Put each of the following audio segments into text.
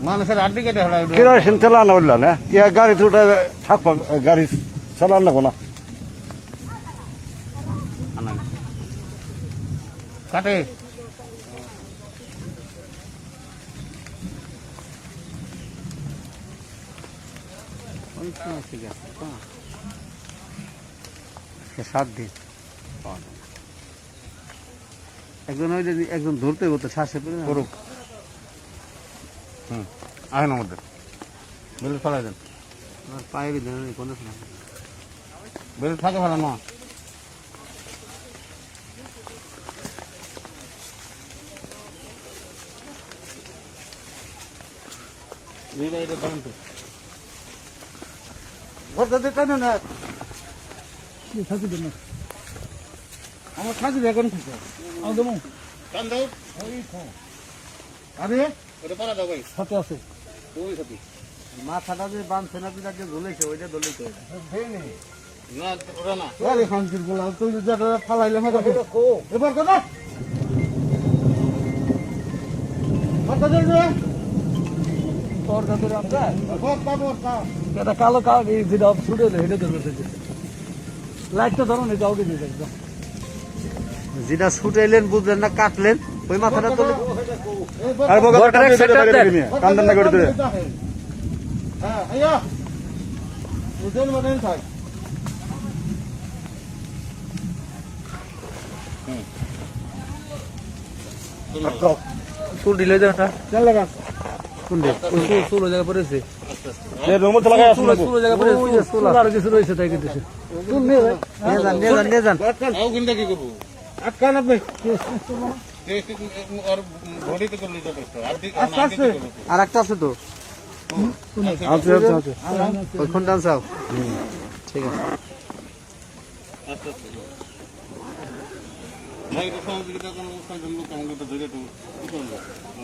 মানুষের আড্ডি কেটে হলো কেরোসিন চালানো হইল না ইয়া গাড়ি তুটা থাকবো গাড়ি চালান লাগবো না কাটে ঠিক আছে 7 দিন একজন ওই একজন ধরতে করতে শ্বাসে করুক আহেন আমাদের বেলুন ফেলাই দেন পায়ে দেন কোনো বেলুন থাকে ফেলা না আমার সাথে এখন সাথে আছে মাথাটা যে বাঁধছে না তুই ধুলেছে ওইটা ধুলেছে না ওরা না খানকির গোলা তুই যেটা ফালাইলে এবার কথা কালো যেটা ছুটে হেঁটে লাইটটা ধরো না যাও দিয়ে একদম যেটা ছুটাইলেন বুঝলেন না কাটলেন ওই মাথাটা তো কান্দন না করে দিলে চুল দিলে জায়গাটা চুল জায়গা পড়েছে আর কিছু রয়েছে তাই কিন্তু চুল নিয়ে যান আটকান আপনি আর একটা আছে তো ওইখান ডান্স আও ঠিক আছে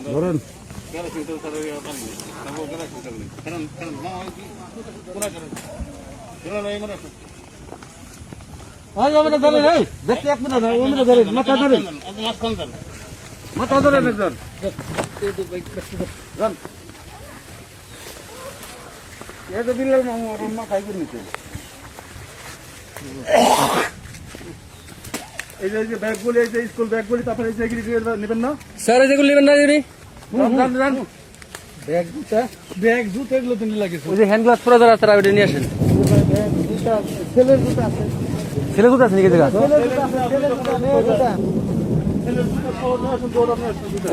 ধরেন দেখতে এক মিনিট ধরেন মাথা ধরেন মাথা ধরেন একজন বিল্লাল মাথায় করে নিতে এই যে ব্যাগগুলি এই যে স্কুল ব্যাগগুলি তারপরে এই যে নেবেন না স্যার যেগুলো নেবেন না ব্যাগ জুতা এগুলো তো নিয়ে লাগে ওই যে হ্যান্ড গ্লাস পরে যারা তারা ওইটা নিয়ে আসেন ছেলের জুতা আছে ছেলে জুতা আছে নাকি জায়গা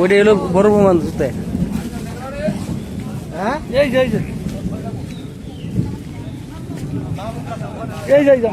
ওইটা হলো বড় প্রমাণ জুতা হ্যাঁ এই যে